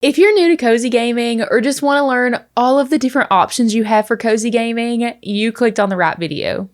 If you're new to cozy gaming or just want to learn all of the different options you have for cozy gaming, you clicked on the right video.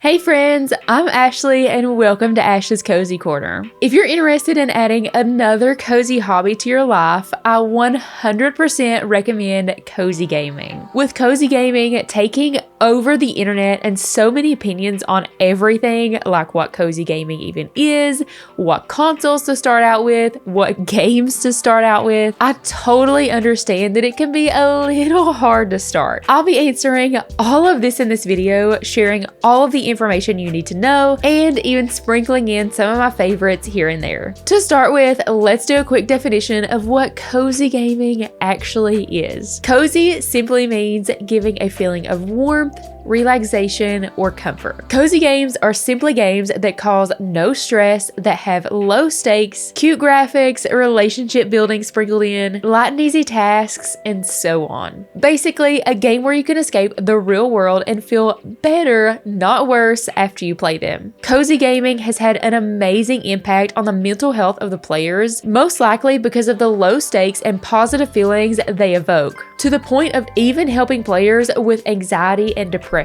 Hey friends, I'm Ashley and welcome to Ash's Cozy Corner. If you're interested in adding another cozy hobby to your life, I 100% recommend cozy gaming. With cozy gaming taking over the internet and so many opinions on everything, like what cozy gaming even is, what consoles to start out with, what games to start out with, I totally understand that it can be a little hard to start. I'll be answering all of this in this video, sharing all of the information you need to know, and even sprinkling in some of my favorites here and there. To start with, let's do a quick definition of what cozy gaming actually is. Cozy simply means giving a feeling of warmth, relaxation, or comfort. Cozy games are simply games that cause no stress, that have low stakes, cute graphics, relationship building sprinkled in, light and easy tasks, and so on. Basically, a game where you can escape the real world and feel better, not worse, after you play them. Cozy gaming has had an amazing impact on the mental health of the players, most likely because of the low stakes and positive feelings they evoke, to the point of even helping players with anxiety and depression.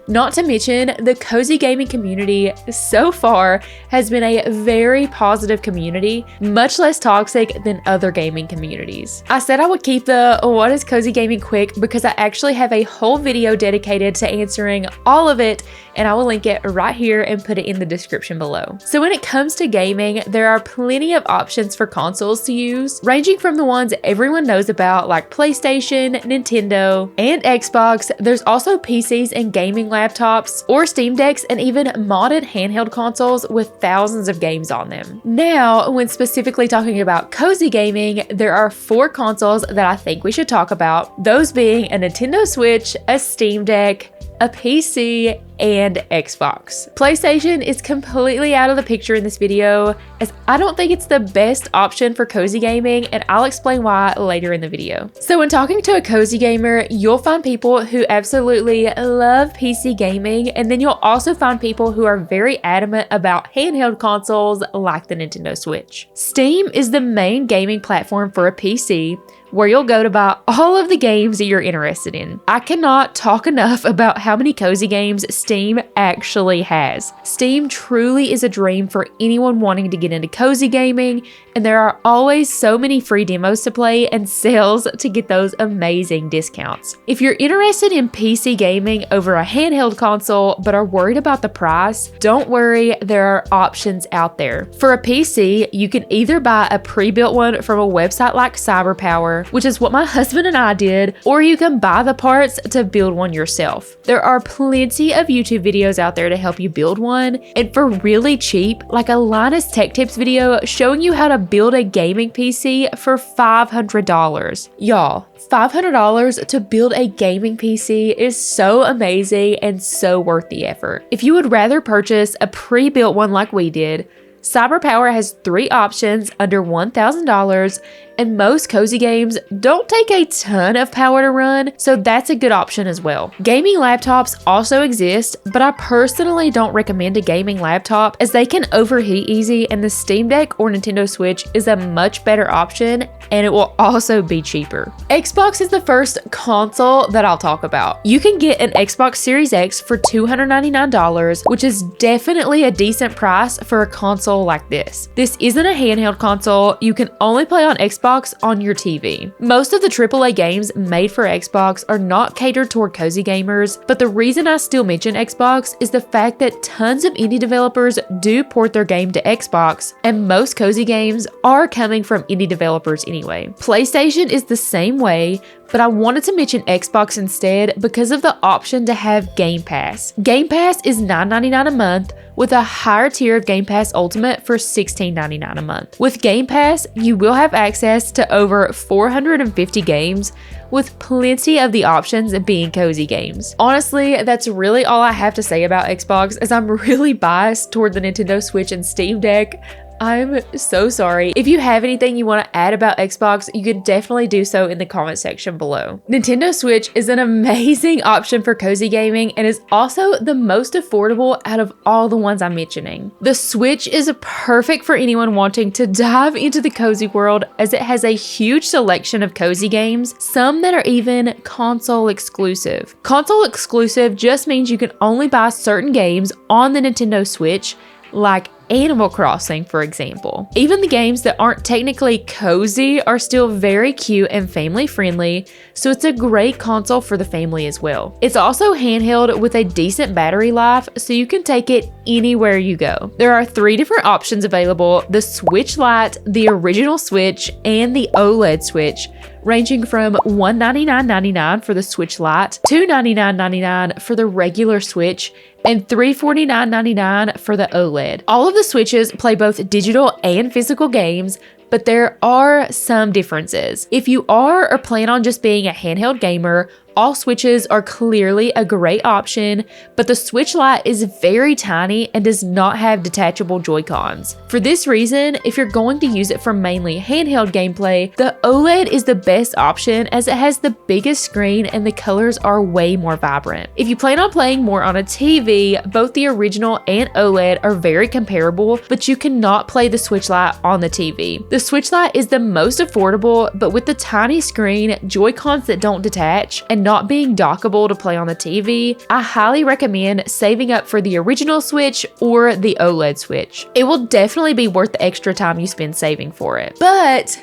Not to mention, the cozy gaming community so far has been a very positive community, much less toxic than other gaming communities. I said I would keep the what is cozy gaming quick because I actually have a whole video dedicated to answering all of it, and I will link it right here and put it in the description below. So when it comes to gaming, there are plenty of options for consoles to use, ranging from the ones everyone knows about like PlayStation, Nintendo, and Xbox. There's also PCs and gaming laptops, or Steam Decks, and even modded handheld consoles with thousands of games on them. Now, when specifically talking about cozy gaming, there are 4 consoles that I think we should talk about, those being a Nintendo Switch, a Steam Deck, a PC, and Xbox. PlayStation is completely out of the picture in this video, as I don't think it's the best option for cozy gaming, and I'll explain why later in the video. So when talking to a cozy gamer, you'll find people who absolutely love PC gaming, and then you'll also find people who are very adamant about handheld consoles like the Nintendo Switch. Steam is the main gaming platform for a PC, where you'll go to buy all of the games that you're interested in. I cannot talk enough about how many cozy games Steam actually has. Steam truly is a dream for anyone wanting to get into cozy gaming, and there are always so many free demos to play and sales to get those amazing discounts. If you're interested in PC gaming over a handheld console but are worried about the price, don't worry, there are options out there. For a PC, you can either buy a pre-built one from a website like CyberPower, which is what my husband and I did, or you can buy the parts to build one yourself. There are plenty of YouTube videos out there to help you build one, and for really cheap, like a Linus Tech Tips video showing you how to build a gaming PC for $500. Y'all, $500 to build a gaming PC is so amazing and so worth the effort. If you would rather purchase a pre-built one like we did, CyberPower has 3 options under $1,000, and most cozy games don't take a ton of power to run, so that's a good option as well. Gaming laptops also exist, but I personally don't recommend a gaming laptop as they can overheat easy, and the Steam Deck or Nintendo Switch is a much better option, and it will also be cheaper. Xbox is the first console that I'll talk about. You can get an Xbox Series X for $299, which is definitely a decent price for a console like this. This isn't a handheld console. You can only play on Xbox on your TV. Most of the AAA games made for Xbox are not catered toward cozy gamers, but the reason I still mention Xbox is the fact that tons of indie developers do port their game to Xbox, and most cozy games are coming from indie developers anyway. PlayStation is the same way, but I wanted to mention Xbox instead because of the option to have Game Pass. Game Pass is $9.99 a month, with a higher tier of Game Pass Ultimate for $16.99 a month. With Game Pass, you will have access to over 450 games, with plenty of the options being cozy games. Honestly, that's really all I have to say about Xbox, as I'm really biased toward the Nintendo Switch and Steam Deck. I'm so sorry. If you have anything you want to add about Xbox, you can definitely do so in the comment section below. Nintendo Switch is an amazing option for cozy gaming and is also the most affordable out of all the ones I'm mentioning. The Switch is perfect for anyone wanting to dive into the cozy world, as it has a huge selection of cozy games, some that are even console exclusive. Console exclusive just means you can only buy certain games on the Nintendo Switch, like Animal Crossing, for example. Even the games that aren't technically cozy are still very cute and family friendly, so it's a great console for the family as well. It's also handheld with a decent battery life, so you can take it anywhere you go. There are 3 different options available: the Switch Lite, the original Switch, and the OLED Switch, ranging from $199.99 for the Switch Lite, $299.99 for the regular Switch, and $349.99 for the OLED. All of the Switches play both digital and physical games, but there are some differences. If you are or plan on just being a handheld gamer, all Switches are clearly a great option, but the Switch Lite is very tiny and does not have detachable Joy-Cons. For this reason, if you're going to use it for mainly handheld gameplay, the OLED is the best option, as it has the biggest screen and the colors are way more vibrant. If you plan on playing more on a TV, both the original and OLED are very comparable, but you cannot play the Switch Lite on the TV. The Switch Lite is the most affordable, but with the tiny screen, Joy-Cons that don't detach, and not being dockable to play on the TV, I highly recommend saving up for the original Switch or the OLED Switch. It will definitely be worth the extra time you spend saving for it. But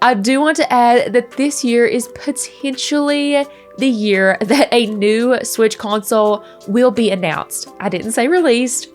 I do want to add that this year is potentially the year that a new Switch console will be announced. I didn't say released,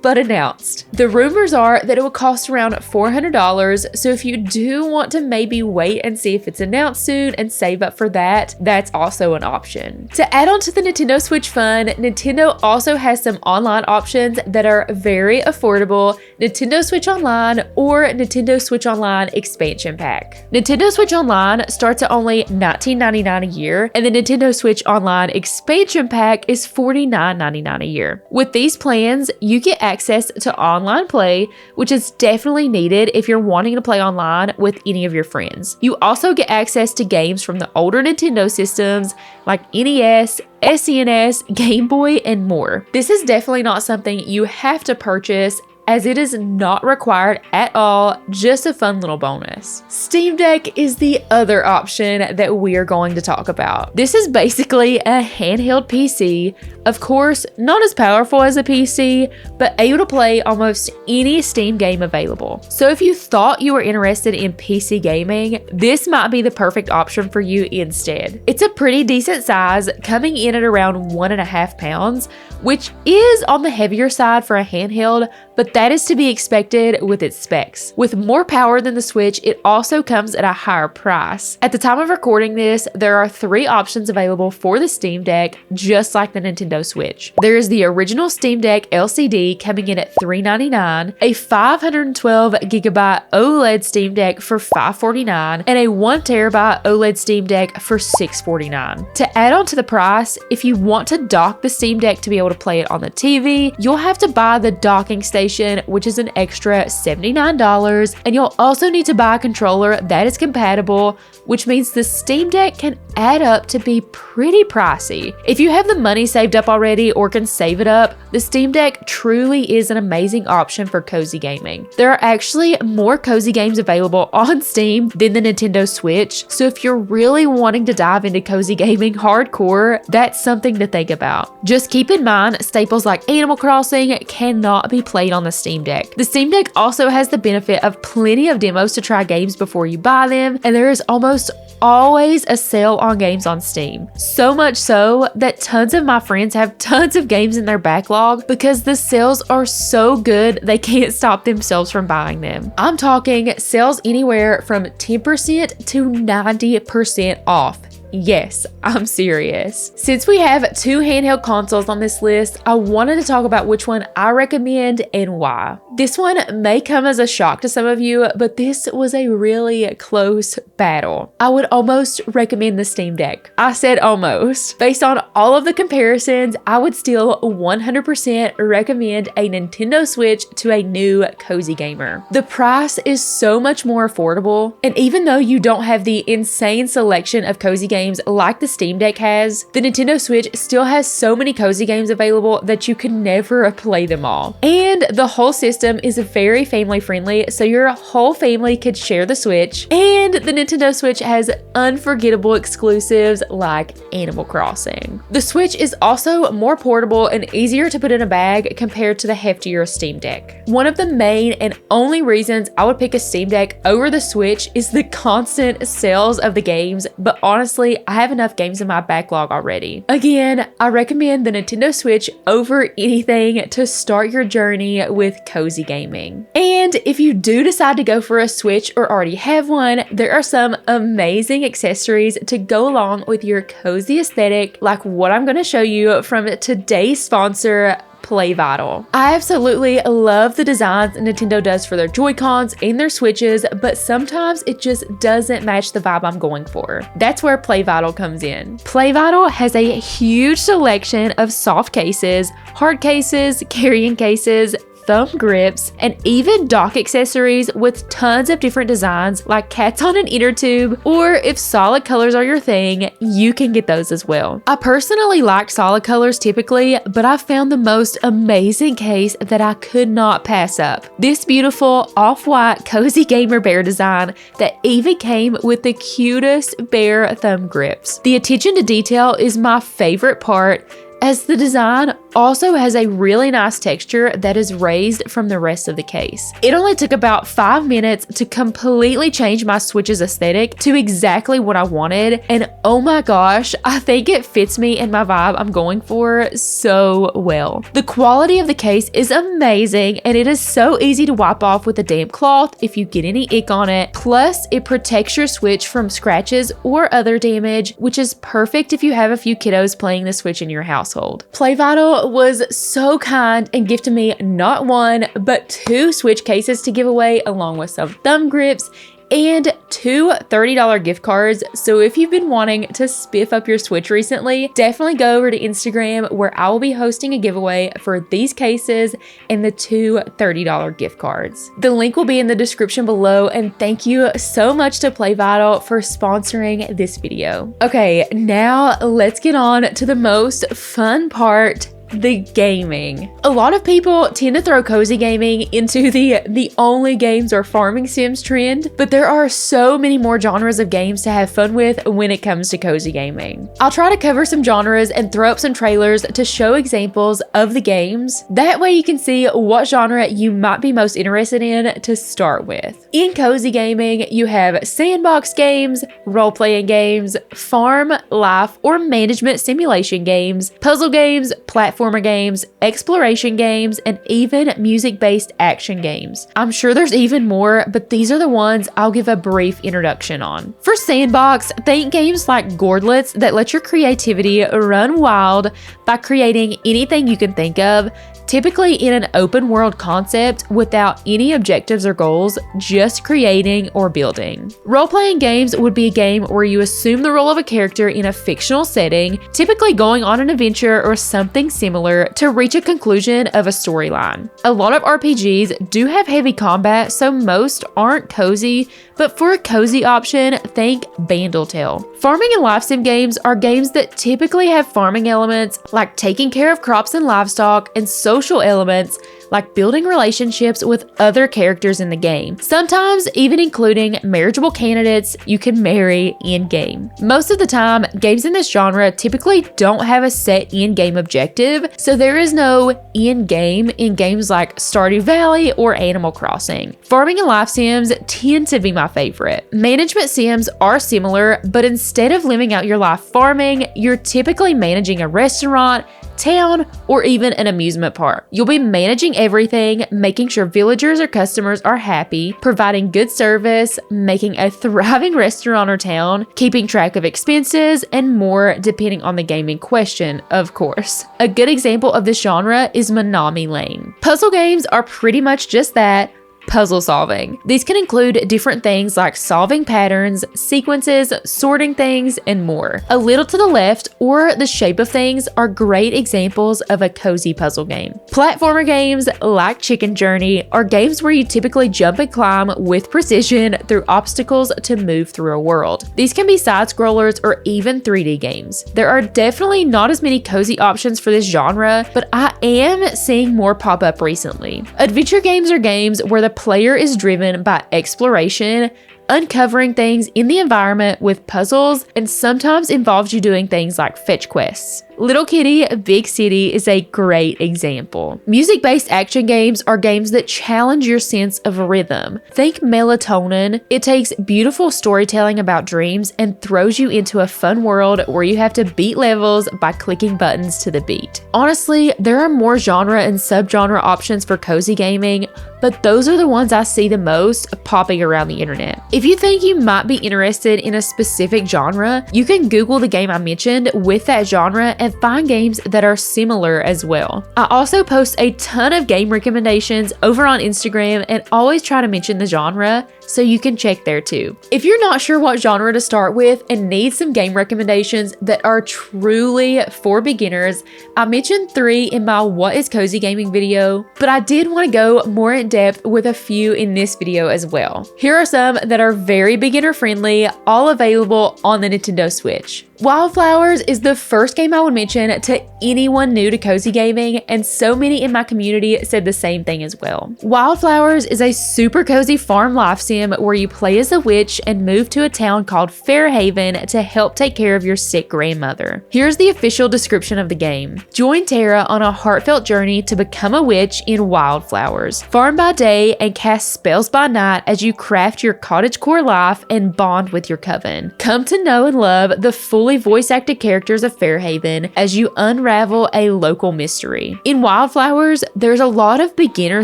but announced. The rumors are that it will cost around $400, so if you do want to maybe wait and see if it's announced soon and save up for that, that's also an option. To add on to the Nintendo Switch fun, Nintendo also has some online options that are very affordable: Nintendo Switch Online or Nintendo Switch Online Expansion Pack. Nintendo Switch Online starts at only $19.99 a year, and the Nintendo Switch Online Expansion Pack is $49.99 a year. With these plans, you get access to online play, which is definitely needed if you're wanting to play online with any of your friends. You also get access to games from the older Nintendo systems like NES, SNES, Game Boy, and more. This is definitely not something you have to purchase, as it is not required at all, just a fun little bonus. Steam Deck is the other option that we are going to talk about. This is basically a handheld PC, of course, not as powerful as a PC, but able to play almost any Steam game available. So if you thought you were interested in PC gaming, this might be the perfect option for you instead. It's a pretty decent size, coming in at around 1.5 pounds, which is on the heavier side for a handheld, but that is to be expected with its specs. With more power than the Switch, it also comes at a higher price. At the time of recording this, there are 3 options available for the Steam Deck, just like the Nintendo Switch. There is the original Steam Deck LCD coming in at $399, a 512GB OLED Steam Deck for $549, and a 1TB OLED Steam Deck for $649. To add on to the price, if you want to dock the Steam Deck to be able to play it on the TV, you'll have to buy the docking station, which is an extra $79, and you'll also need to buy a controller that is compatible, which means the Steam Deck can add up to be pretty pricey. If you have the money saved up already or can save it up, the Steam Deck truly is an amazing option for cozy gaming. There are actually more cozy games available on Steam than the Nintendo Switch, so if you're really wanting to dive into cozy gaming hardcore, that's something to think about. Just keep in mind, staples like Animal Crossing cannot be played on the Steam Deck. The Steam Deck also has the benefit of plenty of demos to try games before you buy them, and there is almost always a sale on games on Steam. So much so that tons of my friends have tons of games in their backlog because the sales are so good they can't stop themselves from buying them. I'm talking sales anywhere from 10% to 90% off. Yes, I'm serious. Since we have 2 handheld consoles on this list, I wanted to talk about which one I recommend and why. This one may come as a shock to some of you, but this was a really close battle. I would almost recommend the Steam Deck. I said almost. Based on all of the comparisons, I would still 100% recommend a Nintendo Switch to a new cozy gamer. The price is so much more affordable, and even though you don't have the insane selection of cozy games like the Steam Deck has, the Nintendo Switch still has so many cozy games available that you can never play them all. And the whole system is very family friendly, so your whole family could share the Switch. And the Nintendo Switch has unforgettable exclusives like Animal Crossing. The Switch is also more portable and easier to put in a bag compared to the heftier Steam Deck. One of the main and only reasons I would pick a Steam Deck over the Switch is the constant sales of the games, but honestly, I have enough games in my backlog already. Again, I recommend the Nintendo Switch over anything to start your journey with cozy gaming. And if you do decide to go for a Switch or already have one, there are some amazing accessories to go along with your cozy aesthetic, like what I'm going to show you from today's sponsor, PlayVital. I absolutely love the designs Nintendo does for their Joy-Cons and their Switches, but sometimes it just doesn't match the vibe I'm going for. That's where PlayVital comes in. PlayVital has a huge selection of soft cases, hard cases, carrying cases, thumb grips, and even dock accessories with tons of different designs like cats on an inner tube, or if solid colors are your thing, you can get those as well. I personally like solid colors typically, but I found the most amazing case that I could not pass up. This beautiful off-white cozy gamer bear design that even came with the cutest bear thumb grips. The attention to detail is my favorite part, as the design also has a really nice texture that is raised from the rest of the case. It only took about 5 minutes to completely change my Switch's aesthetic to exactly what I wanted, and oh my gosh, I think it fits me and my vibe I'm going for so well. The quality of the case is amazing, and it is so easy to wipe off with a damp cloth if you get any ick on it. Plus, it protects your Switch from scratches or other damage, which is perfect if you have a few kiddos playing the Switch in your household. PlayVital was so kind and gifted me not 1, but 2 Switch cases to give away, along with some thumb grips and 2 $30 gift cards. So if you've been wanting to spiff up your Switch recently, definitely go over to Instagram, where I will be hosting a giveaway for these cases and the 2 $30 gift cards. The link will be in the description below, and thank you so much to PlayVital for sponsoring this video. Okay, now let's get on to the most fun part, the gaming. A lot of people tend to throw cozy gaming into the only games are farming sims trend, but there are so many more genres of games to have fun with when it comes to cozy gaming. I'll try to cover some genres and throw up some trailers to show examples of the games. That way you can see what genre you might be most interested in to start with. In cozy gaming, you have sandbox games, role-playing games, farm, life, or management simulation games, puzzle games, platformer games, exploration games, and even music-based action games. I'm sure there's even more, but these are the ones I'll give a brief introduction on. For sandbox, think games like Gourdlets that let your creativity run wild by creating anything you can think of, typically in an open world concept without any objectives or goals, just creating or building. Role-playing games would be a game where you assume the role of a character in a fictional setting, typically going on an adventure or something similar to reach a conclusion of a storyline. A lot of RPGs do have heavy combat, so most aren't cozy, but for a cozy option, think Bandletale. Farming and life sim games are games that typically have farming elements like taking care of crops and livestock, and social elements like building relationships with other characters in the game, sometimes even including marriageable candidates you can marry in-game. Most of the time, games in this genre typically don't have a set in-game objective, so there is no in-game in games like Stardew Valley or Animal Crossing. Farming and life sims tend to be my favorite. Management sims are similar, but instead of living out your life farming, you're typically managing a restaurant, town, or even an amusement park. You'll be managing everything, making sure villagers or customers are happy, providing good service, making a thriving restaurant or town, keeping track of expenses, and more depending on the game in question, of course. A good example of this genre is Menominee Lane. Puzzle games are pretty much just that, puzzle solving. These can include different things like solving patterns, sequences, sorting things, and more. A Little to the Left or The Shape of Things are great examples of a cozy puzzle game. Platformer games like Chicken Journey are games where you typically jump and climb with precision through obstacles to move through a world. These can be side-scrollers or even 3D games. There are definitely not as many cozy options for this genre, but I am seeing more pop up recently. Adventure games are games where the player is driven by exploration, uncovering things in the environment with puzzles, and sometimes involves you doing things like fetch quests. Little Kitty, Big City is a great example. Music-based action games are games that challenge your sense of rhythm. Think Melatonin. It takes beautiful storytelling about dreams and throws you into a fun world where you have to beat levels by clicking buttons to the beat. Honestly, there are more genre and subgenre options for cozy gaming, but those are the ones I see the most popping around the internet. If you think you might be interested in a specific genre, you can Google the game I mentioned with that genre and find games that are similar as well. I also post a ton of game recommendations over on Instagram and always try to mention the genre, so you can check there too. If you're not sure what genre to start with and need some game recommendations that are truly for beginners, I mentioned 3 in my What is Cozy Gaming video, but I did want to go more in depth with a few in this video as well. Here are some that are very beginner friendly, all available on the Nintendo Switch. Wildflowers is the first game I would mention to anyone new to cozy gaming, and so many in my community said the same thing as well. Wildflowers is a super cozy farm life sim where you play as a witch and move to a town called Fairhaven to help take care of your sick grandmother. Here's the official description of the game. Join Tara on a heartfelt journey to become a witch in Wildflowers. Farm by day and cast spells by night as you craft your cottagecore life and bond with your coven. Come to know and love the fully voice-acted characters of Fairhaven as you unravel a local mystery. In Wildflowers, there's a lot of beginner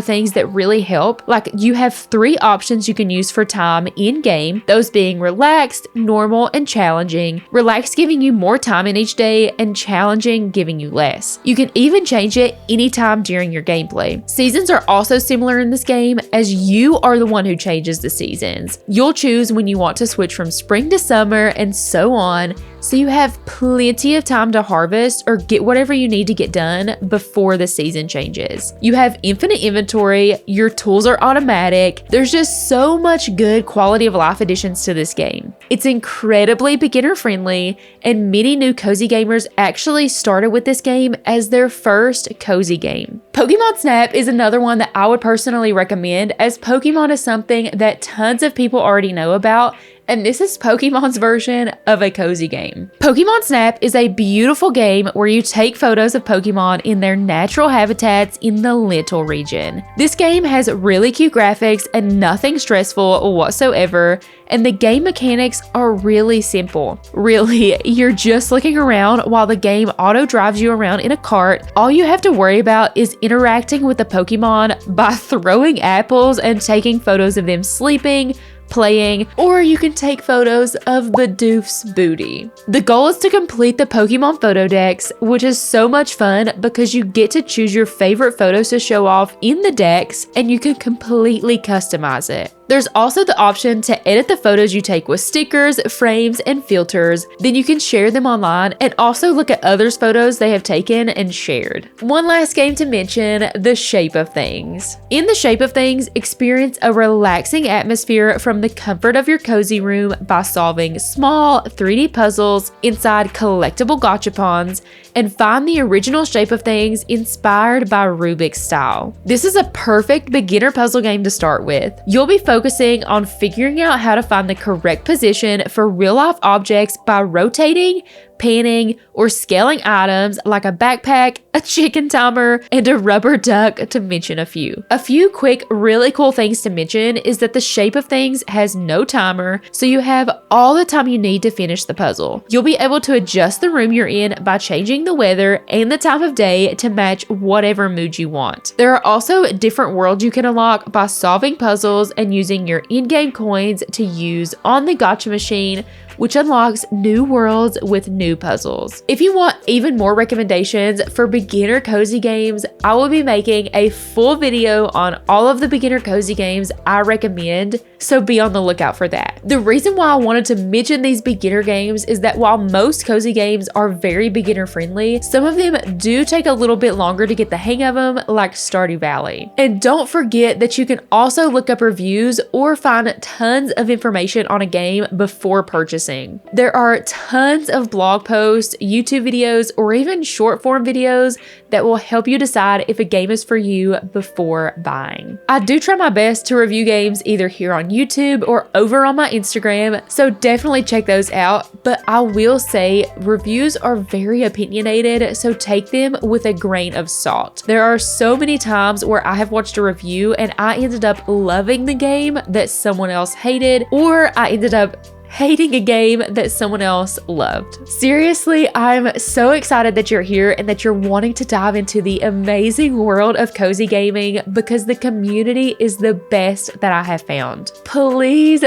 things that really help, like you have 3 options you can use for time in-game, those being relaxed, normal, and challenging. Relaxed giving you more time in each day, and challenging giving you less. You can even change it anytime during your gameplay. Seasons are also similar in this game, as you are the one who changes the seasons. You'll choose when you want to switch from spring to summer and so on, so you have plenty of time to harvest or get whatever you need to get done before the season changes. You have infinite inventory, your tools are automatic. There's just so much good quality of life additions to this game. It's incredibly beginner friendly, and many new cozy gamers actually started with this game as their first cozy game. Pokemon Snap is another one that I would personally recommend, as Pokemon is something that tons of people already know about, and this is Pokemon's version of a cozy game. Pokemon Snap is a beautiful game where you take photos of Pokemon in their natural habitats in the Little region. This game has really cute graphics and nothing stressful whatsoever, and the game mechanics are really simple. Really, you're just looking around while the game auto drives you around in a cart. All you have to worry about is interacting with the Pokemon by throwing apples and taking photos of them sleeping, playing, or you can take photos of Bidoof's booty. The goal is to complete the Pokemon photo decks, which is so much fun because you get to choose your favorite photos to show off in the decks, and you can completely customize it. There's also the option to edit the photos you take with stickers, frames, and filters. Then you can share them online and also look at others' photos they have taken and shared. One last game to mention, The Shape of Things. In The Shape of Things, experience a relaxing atmosphere from the comfort of your cozy room by solving small 3D puzzles inside collectible gachapons, and find the original shape of things inspired by Rubik's style. This is a perfect beginner puzzle game to start with. You'll be focusing on figuring out how to find the correct position for real-life objects by rotating, panning, or scaling items like a backpack, a chicken timer, and a rubber duck, to mention a few. A few quick, really cool things to mention is that the shape of things has no timer, so you have all the time you need to finish the puzzle. You'll be able to adjust the room you're in by changing the weather and the time of day to match whatever mood you want. There are also different worlds you can unlock by solving puzzles and using your in-game coins to use on the gacha machine, which unlocks new worlds with new puzzles. If you want even more recommendations for beginner cozy games, I will be making a full video on all of the beginner cozy games I recommend, so be on the lookout for that. The reason why I wanted to mention these beginner games is that while most cozy games are very beginner friendly, some of them do take a little bit longer to get the hang of them, like Stardew Valley. And don't forget that you can also look up reviews or find tons of information on a game before purchasing. There are tons of blog posts, YouTube videos, or even short form videos that will help you decide if a game is for you before buying. I do try my best to review games either here on YouTube or over on my Instagram, so definitely check those out, but I will say reviews are very opinionated, so take them with a grain of salt. There are so many times where I have watched a review and I ended up loving the game that someone else hated, or I ended up hating a game that someone else loved. Seriously, I'm so excited that you're here and that you're wanting to dive into the amazing world of cozy gaming, because the community is the best that I have found. Please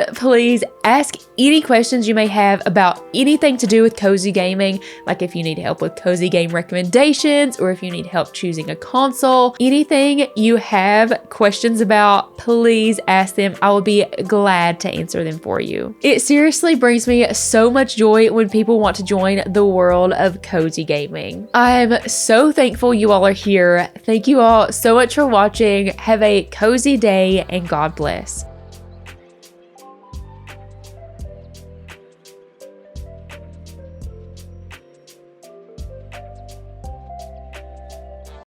ask any questions you may have about anything to do with cozy gaming, like if you need help with cozy game recommendations or if you need help choosing a console. Anything you have questions about, please ask them. I will be glad to answer them for you. It seriously brings me so much joy when people want to join the world of cozy gaming. I'm so thankful you all are here. Thank you all so much for watching. Have a cozy day and God bless.